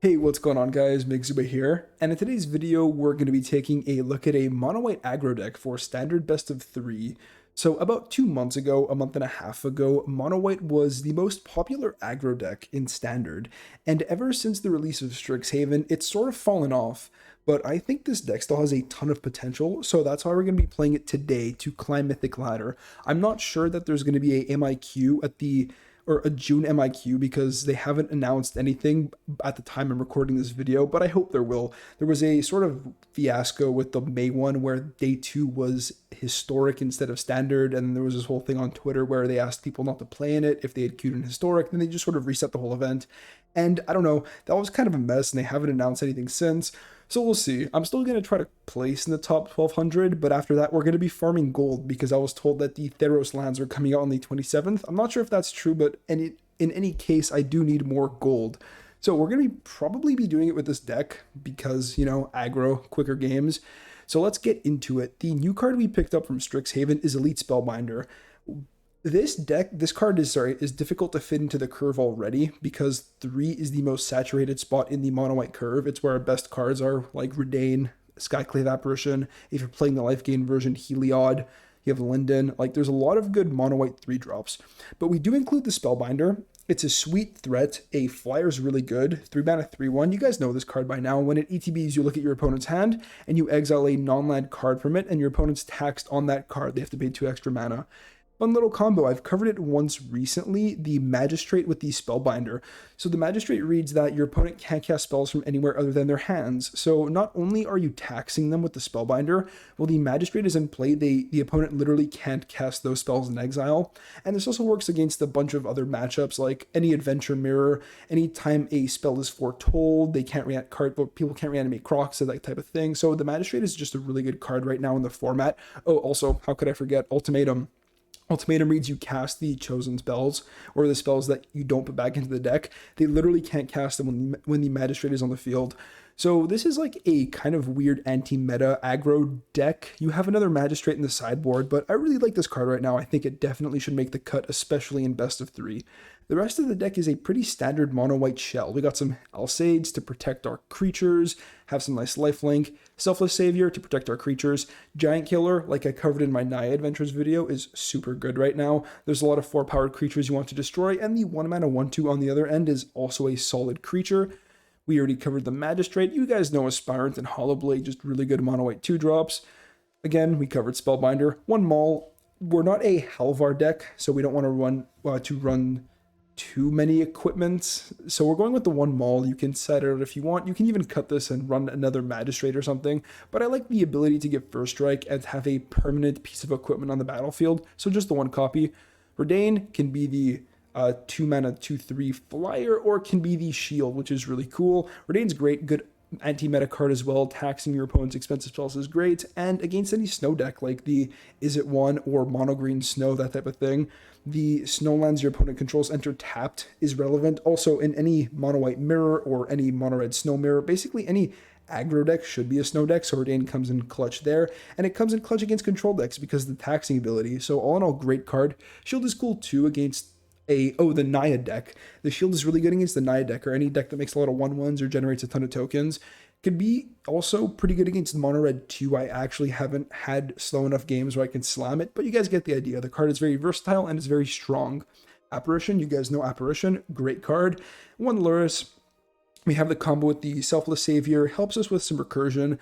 Hey, what's going on guys? Migzuba here, and in today's video we're going to be taking a look at a mono-white aggro deck for standard best of 3. So about 2 months ago, a month and a half ago, mono-white was the most popular aggro deck in standard, and ever since the release of Strixhaven, it's sort of fallen off. But I think this deck still has a ton of potential, so that's why we're going to be playing it today to climb Mythic ladder. I'm not sure that there's going to be a MIQ at the or a June MIQ because they haven't announced anything at the time I'm recording this video, but I hope there will. There was a sort of fiasco with the May one where day 2 was historic instead of standard, and there was this whole thing on Twitter where they asked people not to play in it if they had queued in historic, then they just sort of reset the whole event. And I don't know, that was kind of a mess, and they haven't announced anything since. So we'll see. I'm still going to try to place in the top 1200, but after that, we're going to be farming gold because I was told that the Theros lands are coming out on the 27th. I'm not sure if that's true, but in any case, I do need more gold. So we're going to probably be doing it with this deck because, you know, aggro, quicker games. So let's get into it. The new card we picked up from Strixhaven is Elite Spellbinder. This card is difficult to fit into the curve already because 3 is the most saturated spot in the mono white curve. It's where our best cards are, like Redain, Skyclave Apparition. If you're playing the life gain version, Heliod, you have Linden. Like, there's a lot of good mono white 3 drops. But we do include the Spellbinder. It's a sweet threat. A flyer's really good. 3 mana, 3/1. You guys know this card by now. When it ETBs, you look at your opponent's hand and you exile a non-land card from it, and your opponent's taxed on that card. They have to pay 2 extra mana. Fun little combo. I've covered it once recently, the Magistrate with the Spellbinder. So the Magistrate reads that your opponent can't cast spells from anywhere other than their hands. So not only are you taxing them with the Spellbinder, while the Magistrate is in play, the opponent literally can't cast those spells in exile. And this also works against a bunch of other matchups, like any Adventure Mirror. Anytime a spell is foretold, they can't people can't reanimate Crocs, so that type of thing. So the Magistrate is just a really good card right now in the format. Oh, also, how could I forget Ultimatum? Ultimatum reads you cast the chosen spells, or the spells that you don't put back into the deck. They literally can't cast them when the Magistrate is on the field. So this is like a kind of weird anti-meta aggro deck. You have another Magistrate in the sideboard, but I really like this card right now. I think it definitely should make the cut, especially in best of 3. The rest of the deck is a pretty standard mono-white shell. We got some Alsades to protect our creatures, have some nice lifelink, Selfless Savior to protect our creatures, Giant Killer, like I covered in my Naya Adventures video, is super good right now. There's a lot of 4-powered creatures you want to destroy, and the 1 mana 1/2 on the other end is also a solid creature. We already covered the Magistrate. You guys know Aspirant and Hollowblade, just really good mono-white 2 drops. Again, we covered Spellbinder. 1 Maul. We're not a Halvar deck, so we don't want to run too many equipments, so we're going with the 1 Maul. You can set it out if you want. You can even cut this and run another Magistrate or something, but I like the ability to get First Strike and have a permanent piece of equipment on the battlefield, so just the 1 copy. Redain can be the 2 mana 2/3 flyer, or can be the shield, which is really cool. Redain's great, good anti-meta card as well. Taxing your opponent's expensive spells is great, and against any snow deck like the Is It One or Mono Green Snow, that type of thing, the snowlands your opponent controls enter tapped is relevant. Also in any mono white mirror or any mono red snow mirror, basically any aggro deck should be a snow deck, so Redain comes in clutch there, and it comes in clutch against control decks because of the taxing ability. So all in all, great card. Shield is cool too against the Naya deck. The shield is really good against the Naya deck, or any deck that makes a lot of 1/1s or generates a ton of tokens. Could be also pretty good against mono red 2. I actually haven't had slow enough games where I can slam it, but you guys get the idea. The card is very versatile and it's very strong. Apparition, you guys know Apparition, great card. 1 Luris. We have the combo with the Selfless Savior, helps us with some recursion.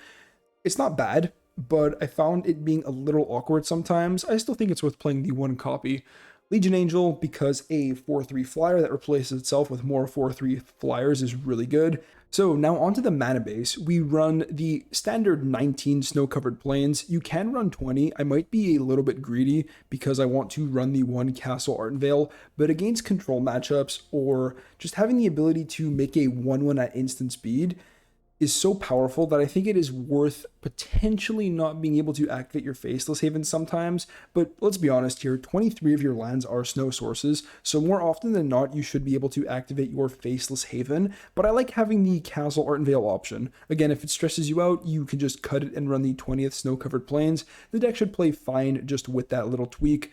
It's not bad, but I found it being a little awkward sometimes. I still think it's worth playing the 1 copy. Legion Angel, because a 4/3 flyer that replaces itself with more 4/3 flyers is really good. So now onto the mana base. We run the standard 19 snow-covered plains. You can run 20. I might be a little bit greedy because I want to run the 1 Castle Ardenvale, but against control matchups or just having the ability to make a 1/1 at instant speed is so powerful that I think it is worth potentially not being able to activate your Faceless Haven sometimes. But let's be honest here, 23 of your lands are snow sources, so more often than not, you should be able to activate your Faceless Haven. But I like having the Castle Ardenvale option. Again, if it stresses you out, you can just cut it and run the 20th snow-covered plains. The deck should play fine just with that little tweak.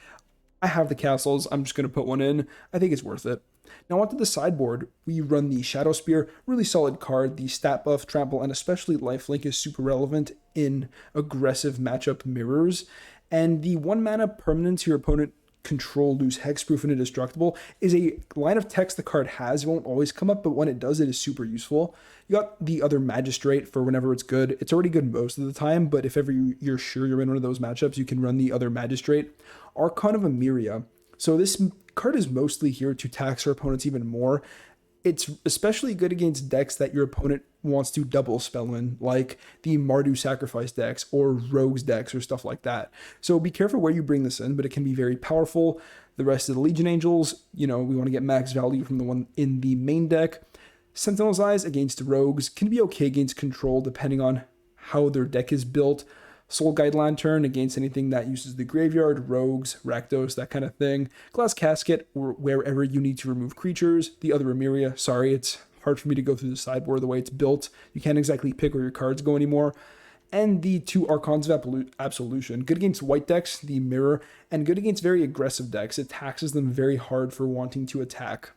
I have the castles, I'm just going to put one in. I think it's worth it. Now onto the sideboard, we run the Shadow Spear, really solid card. The stat buff, trample, and especially lifelink is super relevant in aggressive matchup mirrors. And the 1 mana permanence your opponent control, lose hexproof, and indestructible is a line of text the card has. It won't always come up, but when it does, it is super useful. You got the other Magistrate for whenever it's good. It's already good most of the time, but if ever you're sure you're in one of those matchups, you can run the other Magistrate. Archon of Emeria. So this card is mostly here to tax our opponents even more. It's especially good against decks that your opponent wants to double spell in, like the Mardu Sacrifice decks or Rogues decks or stuff like that. So be careful where you bring this in, but it can be very powerful. The rest of the Legion Angels, we want to get max value from the one in the main deck. Sentinel's Eyes against Rogues can be okay against control depending on how their deck is built. Soul Guide Lantern against anything that uses the graveyard, Rogues, Rakdos, that kind of thing. Glass Casket, or wherever you need to remove creatures. The other Emeria, sorry, it's hard for me to go through the sideboard the way it's built. You can't exactly pick where your cards go anymore. And the 2 Archons of Absolution. Good against white decks, the Mirror, and good against very aggressive decks. It taxes them very hard for wanting to attack.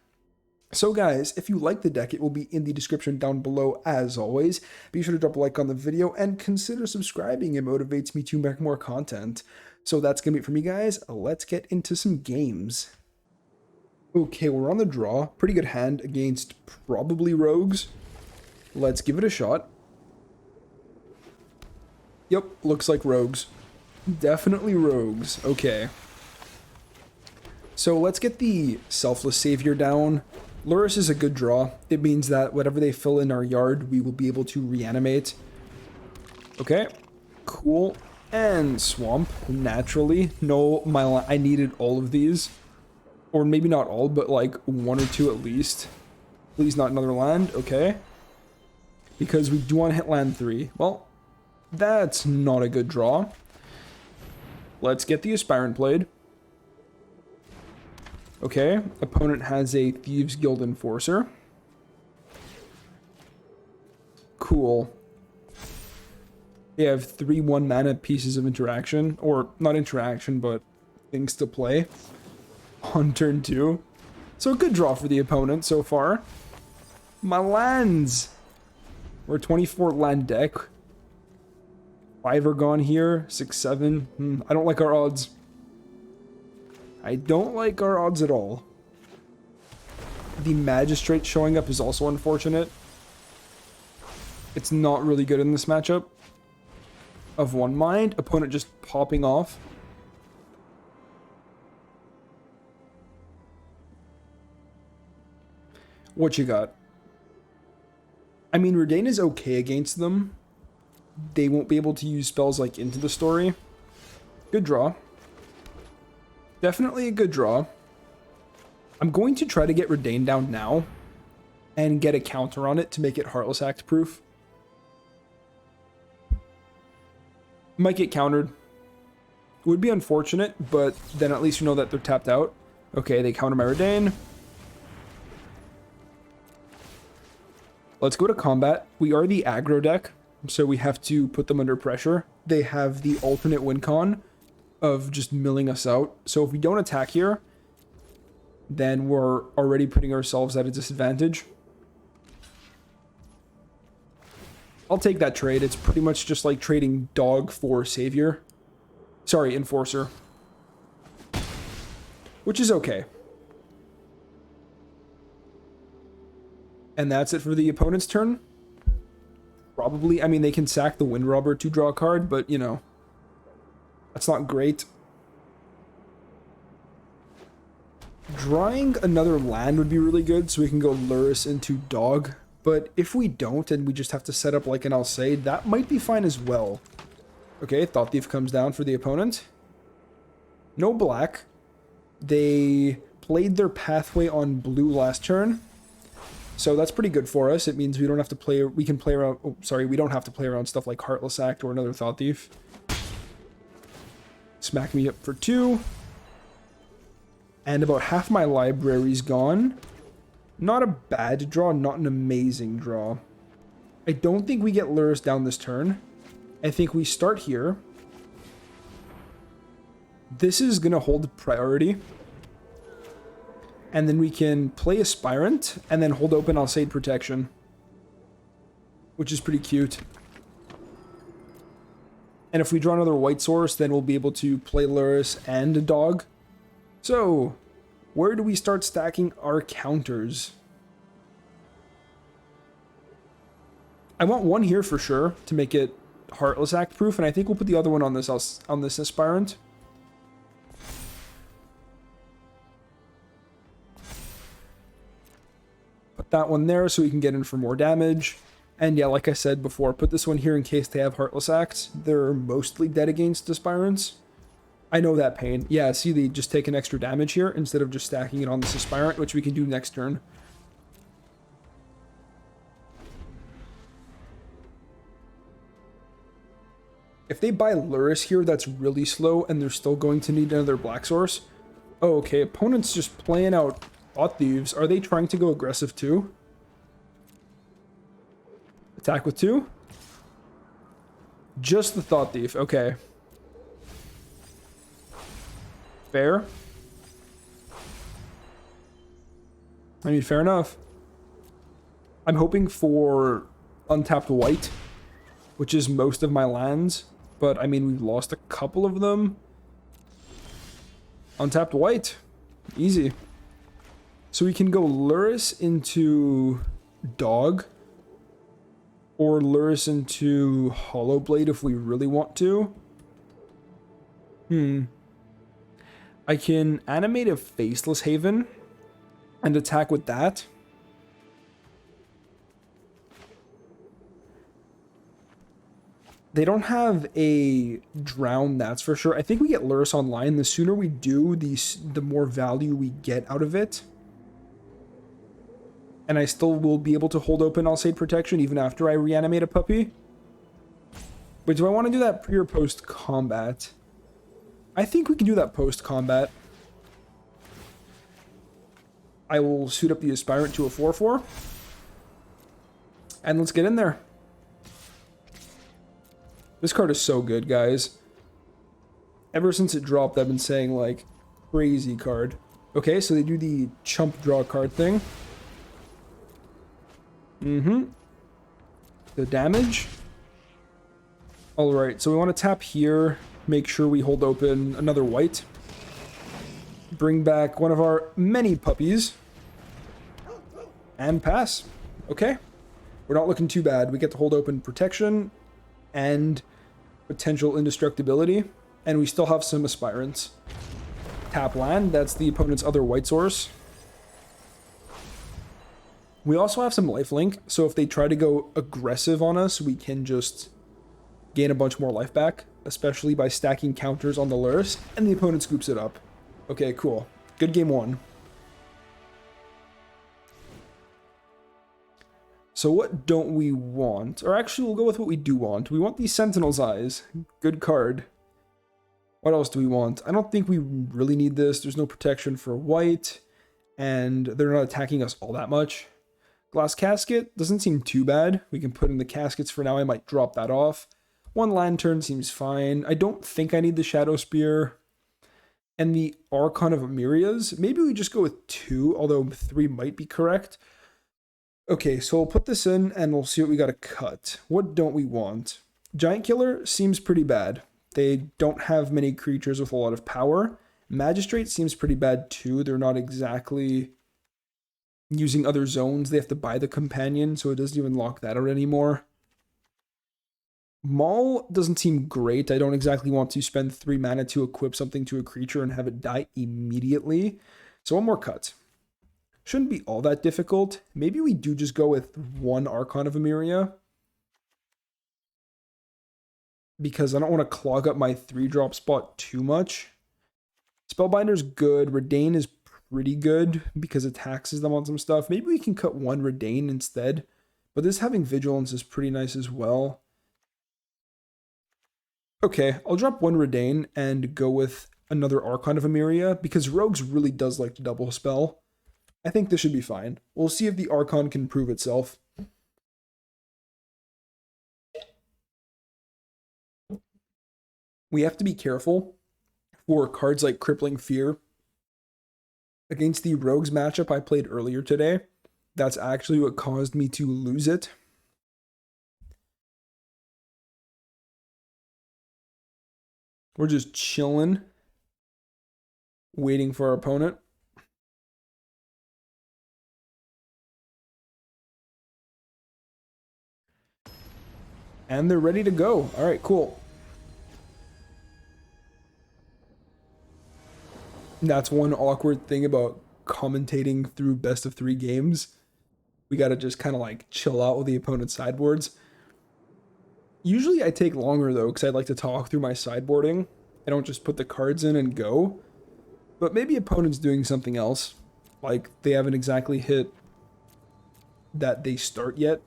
So guys, if you like the deck, it will be in the description down below as always. Be sure to drop a like on the video and consider subscribing. It motivates me to make more content. So that's going to be it for me, guys. Let's get into some games. Okay, we're on the draw. Pretty good hand against probably Rogues. Let's give it a shot. Yep, looks like Rogues. Definitely Rogues. Okay. So let's get the Selfless Savior down. Lurrus is a good draw. It means that whatever they fill in our yard, we will be able to reanimate. Okay, cool. And Swamp, naturally. No, I needed all of these. Or maybe not all, but like 1 or 2 at least. Please not another land, okay. Because we do want to hit land 3. Well, that's not a good draw. Let's get the Aspirant played. Okay, opponent has a Thieves Guild Enforcer. Cool. They have 3 1 mana pieces of interaction, or not interaction, but things to play on turn 2. So a good draw for the opponent so far. My lands! We're a 24 land deck. 5 are gone here, 6, 7. I don't like our odds. I don't like our odds at all. The Magistrate showing up is also unfortunate. It's not really good in this matchup. Of one mind, opponent just popping off. What you got? I mean, Redain is okay against them. They won't be able to use spells like Into the Story. Good draw. Definitely a good draw. I'm going to try to get Redain down now and get a counter on it to make it Heartless Act proof. Might get countered. Would be unfortunate, but then at least you know that they're tapped out. Okay, they counter my Redain. Let's go to combat. We are the aggro deck, so we have to put them under pressure. They have the alternate win con of just milling us out. So if we don't attack here, then we're already putting ourselves at a disadvantage. I'll take that trade. It's pretty much just like trading dog for savior. Sorry, enforcer. Which is okay. And that's it for the opponent's turn. Probably, I mean, they can sack the Wind Robber to draw a card, but, you know, that's not great. Drawing another land would be really good, so we can go Lurrus into Dog. But if we don't, and we just have to set up like an Alseid, that might be fine as well. Okay, Thought Thief comes down for the opponent. No black. They played their pathway on blue last turn. So that's pretty good for us. It means we don't have to play, we can play around, oh, sorry, we don't have to play around stuff like Heartless Act or another Thought Thief. Smack me up for 2. And about half my library's gone. Not a bad draw, not an amazing draw. I don't think we get Lurrus down this turn. I think we start here. This is going to hold priority. And then we can play Aspirant and then hold open Alseid Protection, which is pretty cute. And if we draw another white source, then we'll be able to play Lurrus and a dog. So, where do we start stacking our counters? I want one here for sure to make it Heartless Act proof, and I think we'll put the other one on this Aspirant. Put that one there so we can get in for more damage. And yeah, like I said before, put this one here in case they have Heartless Acts. They're mostly dead against Aspirants. I know that pain. Yeah, see, they just take an extra damage here instead of just stacking it on this Aspirant, which we can do next turn. If they buy Lurrus here, that's really slow, and they're still going to need another black source. Oh, okay, opponent's just playing out Thought Thieves. Are they trying to go aggressive too? Attack with 2? Just the Thought Thief, okay. Fair. I mean, fair enough. I'm hoping for untapped white, which is most of my lands. But, I mean, we've lost a couple of them. Untapped white. Easy. So we can go Lurrus into Dog. Or Lurrus into Hollow Blade if we really want to. I can animate a Faceless Haven and attack with that. They don't have a Drown, that's for sure. I think we get Lurrus online. The sooner we do, the more value we get out of it. And I still will be able to hold open Alseid Protection even after I reanimate a puppy. Wait, do I want to do that pre or post combat? I think we can do that post combat. I will suit up the Aspirant to a 4/4. And let's get in there. This card is so good, guys. Ever since it dropped, I've been saying, like, crazy card. Okay, so they do the chump draw card thing. The damage. Alright, so we want to tap here. Make sure we hold open another white. Bring back one of our many puppies. And pass. Okay. We're not looking too bad. We get to hold open protection and potential indestructibility. And we still have some aspirants. Tap land. That's the opponent's other white source. We also have some lifelink, so if they try to go aggressive on us, we can just gain a bunch more life back, especially by stacking counters on the Lurrus, and the opponent scoops it up. Okay, cool. Good game one. So what don't we want? Or actually, we'll go with what we do want. We want the Sentinel's Eyes. Good card. What else do we want? I don't think we really need this. There's no protection for white, and they're not attacking us all that much. Glass Casket doesn't seem too bad. We can put in the caskets for now. I might drop that off. One Lantern seems fine. I don't think I need the Shadow Spear. And the Archon of Amirias. Maybe we just go with 2, although 3 might be correct. Okay, so we'll put this in and we'll see what we got to cut. What don't we want? Giant Killer seems pretty bad. They don't have many creatures with a lot of power. Magistrate seems pretty bad too. They're not exactly using other zones. They have to buy the companion, so it doesn't even lock that out anymore. Maul doesn't seem great. I don't exactly want to spend 3 mana to equip something to a creature and have it die immediately. So one more cut. Shouldn't be all that difficult. Maybe we do just go with 1 Archon of Emiria, because I don't want to clog up my 3-drop spot too much. Spellbinder's good. Redain is pretty good because it taxes them on some stuff. Maybe we can cut 1 Redain instead. But this having Vigilance is pretty nice as well. Okay, I'll drop 1 Redain and go with another Archon of Emiria because Rogues really does like to double spell. I think this should be fine. We'll see if the Archon can prove itself. We have to be careful for cards like Crippling Fear Against the Rogues matchup I played earlier today, that's actually what caused me to lose it. We're just chilling, waiting for our opponent. And they're ready to go. All right, cool. That's one awkward thing about commentating through best of 3 games. We gotta just kind of like chill out with the opponent's sideboards. Usually I take longer though, because I like to talk through my sideboarding. I don't just put the cards in and go. But maybe opponent's doing something else. Like they haven't exactly hit that they start yet.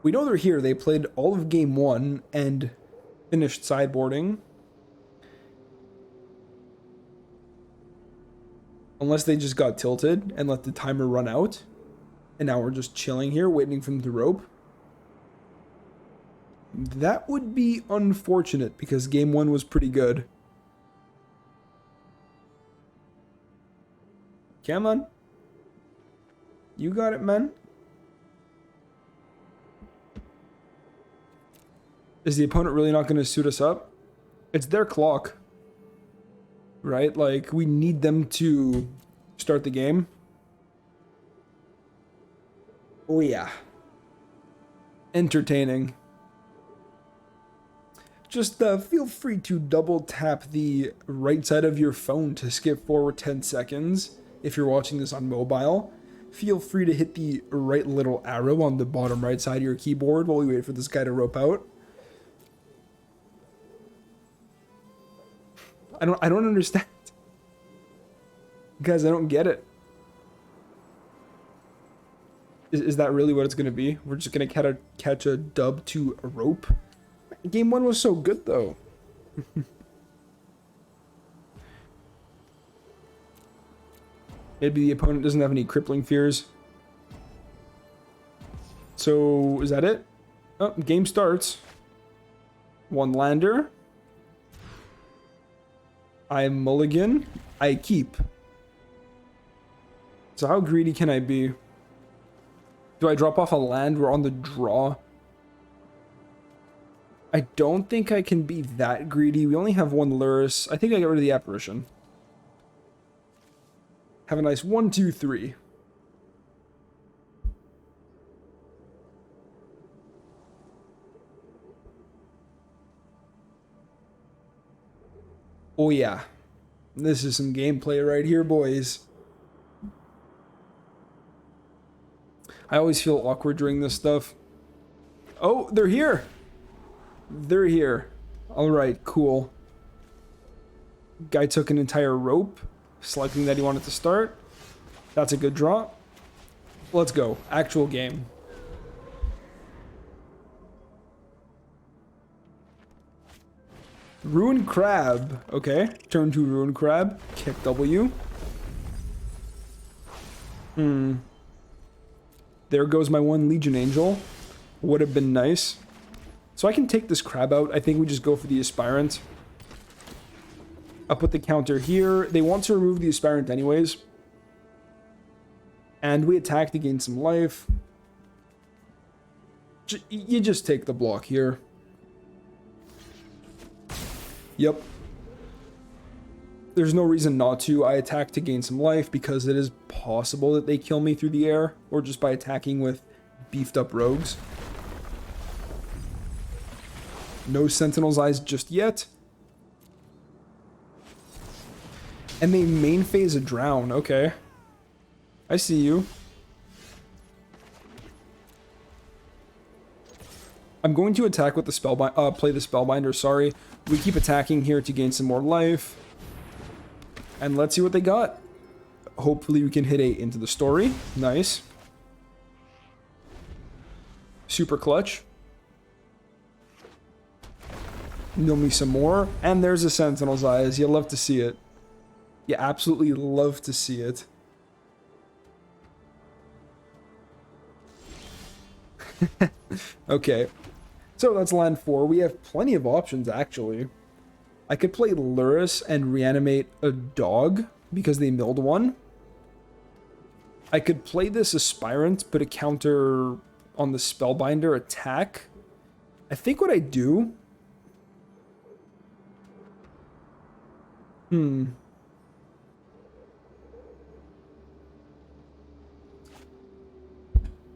We know they're here. They played all of game 1 and finished sideboarding. Unless they just got tilted and let the timer run out. And now we're just chilling here, waiting for them to rope. That would be unfortunate because game 1 was pretty good. Come on. You got it, man. Is the opponent really not going to suit us up? It's their clock. Right? Like, we need them to start the game. Oh, yeah. Entertaining. Just feel free to double tap the right side of your phone to skip forward 10 seconds. If you're watching this on mobile, feel free to hit the right little arrow on the bottom right side of your keyboard while we wait for this guy to rope out. I don't understand. Guys, I don't get it. Is that really what it's going to be? We're just going to catch a dub to a rope? Game 1 was so good, though. Maybe the opponent doesn't have any crippling fears. So, is that it? Oh, game starts. 1 lander. I mulligan. I keep. So how greedy can I be? Do I drop off a land? We're on the draw. I don't think I can be that greedy. We only have 1 Luris. I think I get rid of the apparition. Have a nice 1, 2, 3. Oh yeah. This is some gameplay right here, boys. I always feel awkward during this stuff. Oh, they're here. They're here. All right, cool. Guy took an entire rope, selecting that he wanted to start. That's a good draw. Let's go. Actual game. Ruin Crab. Okay. Turn to Ruin Crab. Kick W. There goes my 1 Legion Angel. Would have been nice. So I can take this crab out. I think we just go for the Aspirant. I'll put the counter here. They want to remove the Aspirant anyways. And we attack to gain some life. You just take the block here. Yep. There's no reason not to. I attack to gain some life because it is possible that they kill me through the air or just by attacking with beefed up rogues. No Sentinel's Eyes just yet. And they main phase a Drown. Okay. I see you. I'm going to attack with the play the Spellbinder, sorry. We keep attacking here to gain some more life. And let's see what they got. Hopefully we can hit a Into the Story. Nice. Super clutch. Know me some more. And there's a Sentinel's Eyes. You love to see it. You absolutely love to see it. Okay. So that's land 4. We have plenty of options, actually. I could play Luris and reanimate a dog because they milled one. I could play this Aspirant, put a counter on the Spellbinder attack. I think what I do...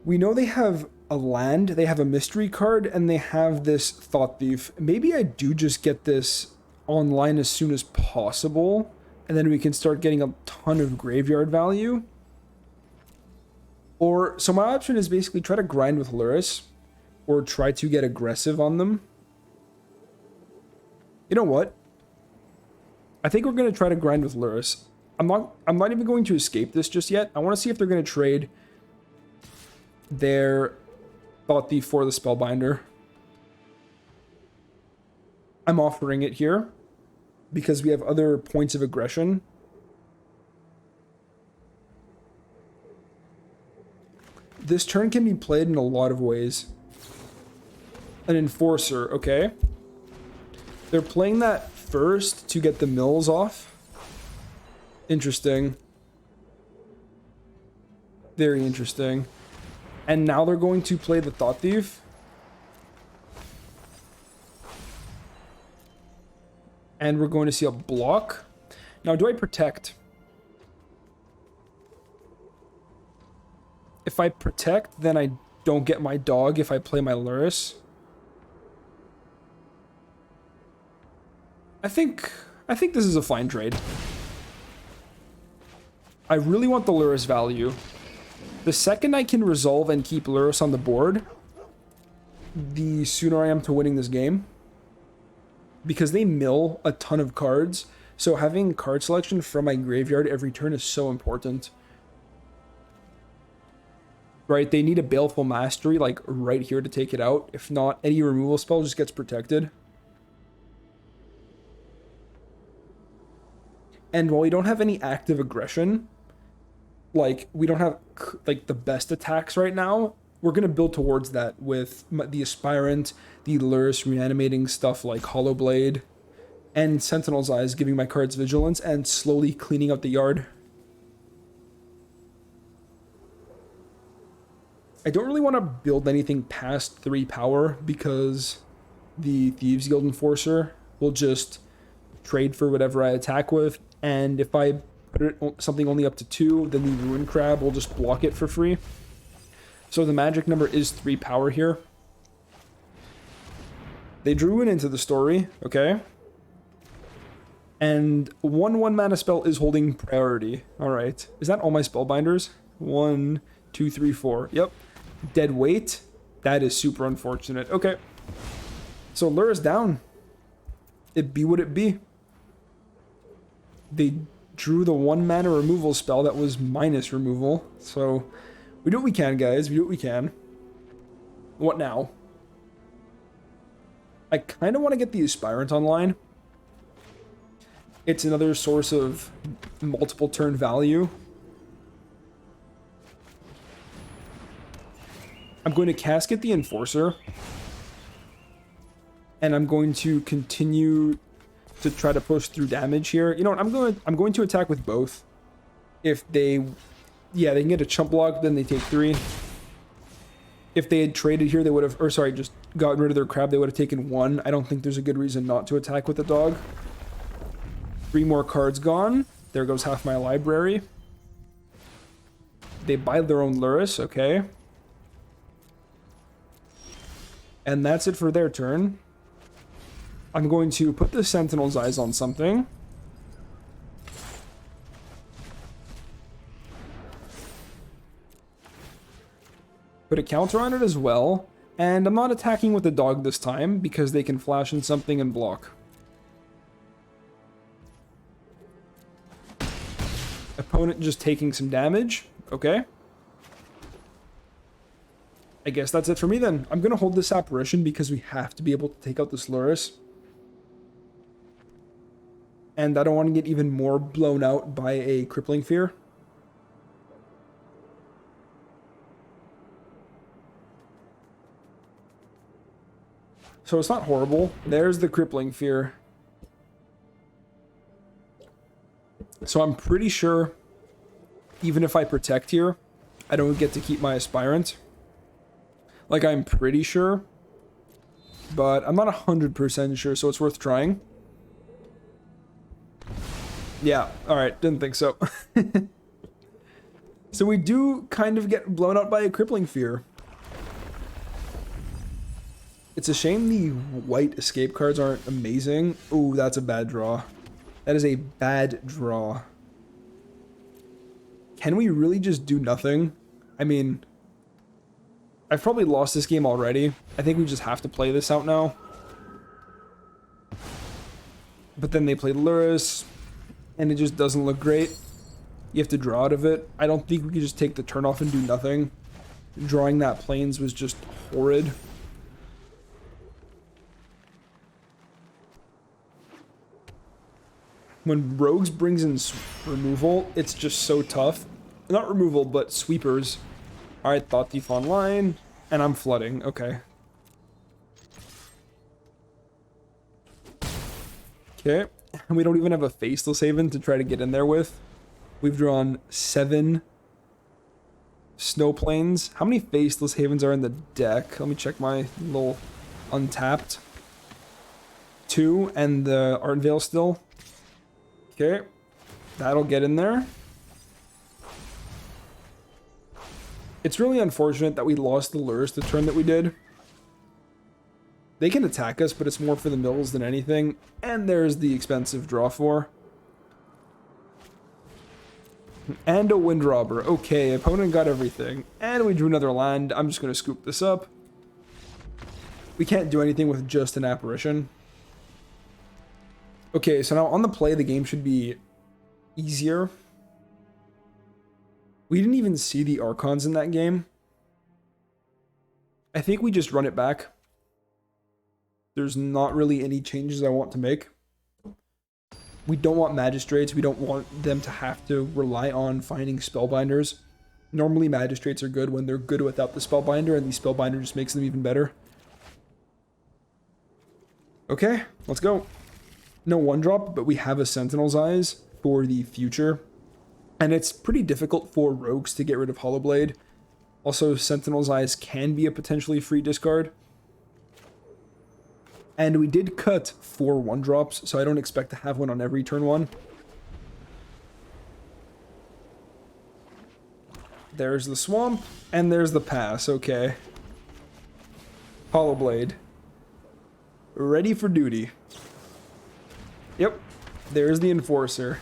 We know they have a land, they have a mystery card, and they have this Thought Thief. Maybe I do just get this online as soon as possible, and then we can start getting a ton of graveyard value. Or, so my option is basically try to grind with Lurrus, or try to get aggressive on them. You know what? I think we're going to try to grind with Lurrus. I'm not even going to escape this just yet. I want to see if they're going to trade their Thought Thief for the Spellbinder. I'm offering it here because we have other points of aggression. This turn can be played in a lot of ways. An Enforcer, okay. They're playing that first to get the mills off. Interesting. Very interesting. And now they're going to play the Thought Thief. And we're going to see a block. Now, do I protect? If I protect, then I don't get my dog if I play my Lurrus. I think this is a fine trade. I really want the Lurrus value. The second I can resolve and keep Lurrus on the board, the sooner I am to winning this game. Because they mill a ton of cards, so having card selection from my graveyard every turn is so important. Right, they need a Baleful Mastery, like, right here to take it out. If not, any removal spell just gets protected. And while we don't have any active aggression, like, we don't have, like, the best attacks right now, we're going to build towards that with the Aspirant, the Lurrus reanimating stuff like Hollow Blade, and Sentinel's Eyes giving my cards vigilance and slowly cleaning up the yard. I don't really want to build anything past 3 power because the Thieves Guild Enforcer will just trade for whatever I attack with, and if I put something only up to 2, then the Ruin Crab will just block it for free. So the magic number is 3 power here. They drew it into the story, okay? And 1/1 mana spell is holding priority. Alright. Is that all my spellbinders? 1, 2, 3, 4. Yep. Dead weight? That is super unfortunate. Okay. So Lurrus down. It be what it be. They drew the 1 mana removal spell that was minus removal. So we do what we can, guys. We do what we can. What now? I kind of want to get the Aspirant online. It's another source of multiple turn value. I'm going to casket the Enforcer. And I'm going to continue to try to push through damage here. You know what? I'm going to attack with both. If they... Yeah, they can get a chump block, then they take 3. If they had traded here, they would have... Or sorry, just gotten rid of their crab, they would have taken 1. I don't think there's a good reason not to attack with the dog. 3 more cards gone. There goes half my library. They buy their own Lurrus, okay. And that's it for their turn. I'm going to put the Sentinel's Eyes on something. Put a counter on it as well. And I'm not attacking with the dog this time because they can flash in something and block. Opponent just taking some damage. Okay. I guess that's it for me then. I'm going to hold this Apparition because we have to be able to take out this Lurrus. And I don't want to get even more blown out by a Crippling Fear. So it's not horrible. There's the Crippling Fear. So I'm pretty sure even if I protect here, I don't get to keep my aspirant. Like, I'm pretty sure, but I'm not 100% sure, so it's worth trying. Yeah, alright, didn't think so. So we do kind of get blown out by a crippling fear. It's a shame the white escape cards aren't amazing. Ooh, that's a bad draw. That is a bad draw. Can we really just do nothing? I mean, I've probably lost this game already. I think we just have to play this out now. But then they play Luris, and it just doesn't look great. You have to draw out of it. I don't think we could just take the turn off and do nothing. Drawing that Plains was just horrid. When Rogues brings in removal, it's just so tough. Not removal, but sweepers. Alright, Thought Thief online, and I'm flooding. Okay. Okay, and we don't even have a Faceless Haven to try to get in there with. We've drawn 7 Snow Plains. How many Faceless Havens are in the deck? Let me check my little untapped. 2, and the Ardenvale still. Okay, that'll get in there. It's really unfortunate that we lost the Lures the turn that we did. They can attack us, but it's more for the mills than anything. And there's the expensive draw 4. And a Wind Robber. Okay, opponent got everything. And we drew another land. I'm just going to scoop this up. We can't do anything with just an Apparition. Okay, so now on the play, the game should be easier. We didn't even see the Archons in that game. I think we just run it back. There's not really any changes I want to make. We don't want Magistrates. We don't want them to have to rely on finding Spellbinders. Normally Magistrates are good when they're good without the Spellbinder, and the Spellbinder just makes them even better. Okay, let's go. No 1-drop, but we have a Sentinel's Eyes for the future. And it's pretty difficult for Rogues to get rid of Hollowblade. Also, Sentinel's Eyes can be a potentially free discard. And we did cut 4 1-drops, so I don't expect to have one on every turn 1. There's the Swamp, and there's the Pass, okay. Hollowblade. Ready for duty. Yep, there's the Enforcer.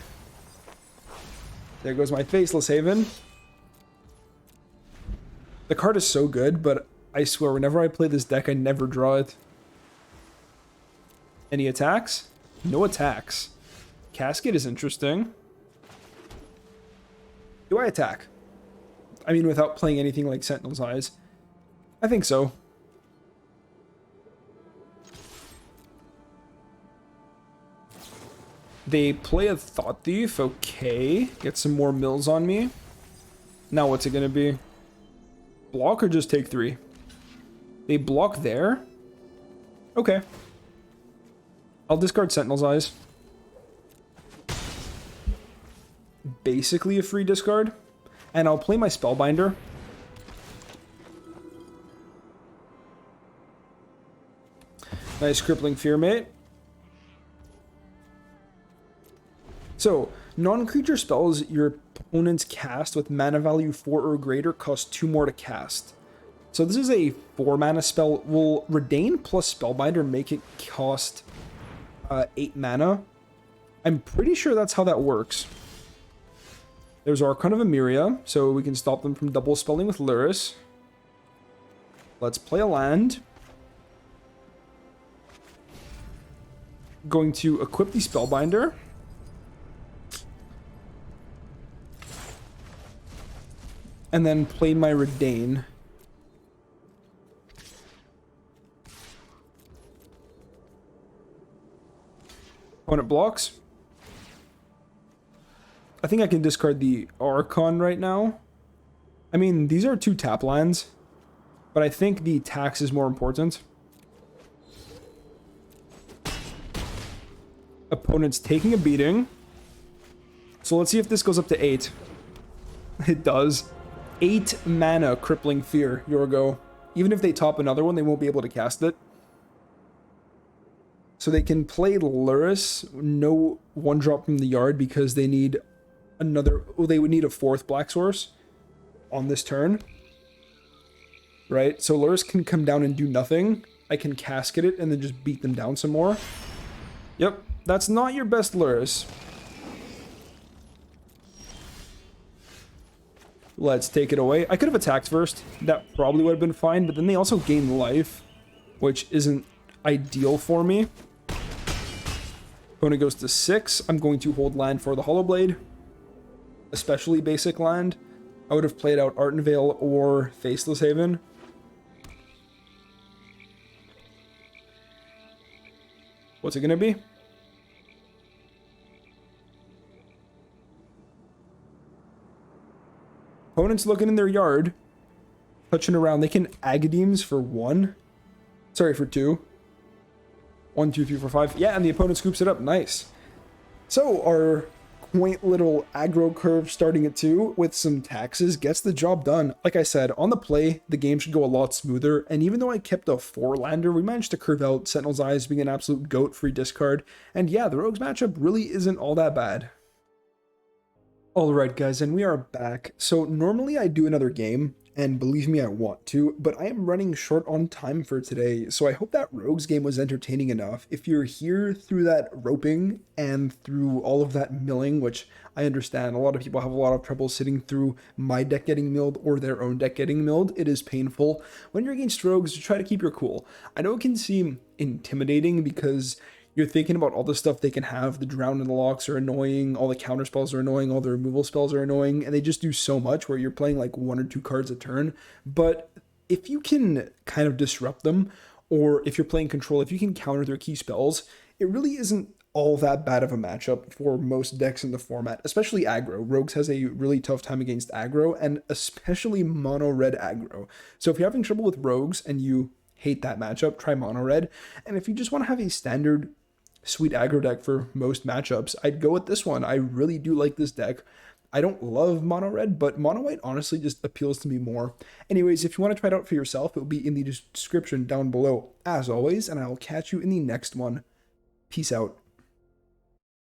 There goes my Faceless Haven. The card is so good, but I swear, whenever I play this deck, I never draw it. Any attacks? No attacks. Casket is interesting. Do I attack? I mean, without playing anything like Sentinel's Eyes. I think so. They play a Thought Thief, okay. Get some more mills on me. Now what's it gonna be? Block or just take 3? They block there? Okay. I'll discard Sentinel's Eyes. Basically a free discard. And I'll play my Spellbinder. Nice Crippling Fear, mate. So, non-creature spells your opponents cast with mana value 4 or greater cost 2 more to cast. So this is a 4 mana spell. Will Redain plus Spellbinder make it cost 8 mana? I'm pretty sure that's how that works. There's Archon of Emeria, so we can stop them from double spelling with Luris. Let's play a land. Going to equip the Spellbinder. And then play my Redain. Opponent blocks. I think I can discard the Archon right now. I mean, these are 2 tap lands, but I think the tax is more important. Opponent's taking a beating. So let's see if this goes up to 8. It does. 8 mana, Crippling Fear, Yorgo. Even if they top another one, they won't be able to cast it. So they can play Luris, no 1-drop from the yard, because they need another... Oh, they would need a 4th Black Source on this turn. Right? So Luris can come down and do nothing. I can casket it and then just beat them down some more. Yep, that's not your best Luris. Let's take it away. I could have attacked first. That probably would have been fine, but then they also gain life, which isn't ideal for me. Opponent goes to 6. I'm going to hold land for the Hollow Blade, especially basic land. I would have played out Ardenvale or Faceless Haven. What's it going to be? Opponent's looking in their yard, touching around. They can Agadeems for 1. Sorry, for 2. 1, 2, 3, 4, 5. Yeah, and the opponent scoops it up. Nice. So our quaint little aggro curve starting at 2 with some taxes gets the job done. Like I said, on the play, the game should go a lot smoother. And even though I kept a 4-lander, we managed to curve out Sentinel's Eyes being an absolute goat free discard. And yeah, the Rogues matchup really isn't all that bad. Alright guys, and we are back. So normally I do another game, and believe me I want to, but I am running short on time for today, so I hope that Rogues game was entertaining enough. If you're here through that roping and through all of that milling, which I understand, a lot of people have a lot of trouble sitting through my deck getting milled or their own deck getting milled. It is painful. When you're against Rogues, try to keep your cool. I know it can seem intimidating because you're thinking about all the stuff they can have. The Drown in the Locks are annoying, all the counter spells are annoying, all the removal spells are annoying, and they just do so much where you're playing like 1 or 2 cards a turn. But if you can kind of disrupt them, or if you're playing control, if you can counter their key spells, it really isn't all that bad of a matchup for most decks in the format, especially aggro. Rogues has a really tough time against aggro, and especially mono red aggro. So if you're having trouble with Rogues and you hate that matchup, try mono red. And if you just want to have a standard sweet aggro deck for most matchups, I'd go with this one. I really do like this deck. I don't love mono red, but mono white honestly just appeals to me more. Anyways, if you want to try it out for yourself, it will be in the description down below as always, and I'll catch you in the next one. Peace out.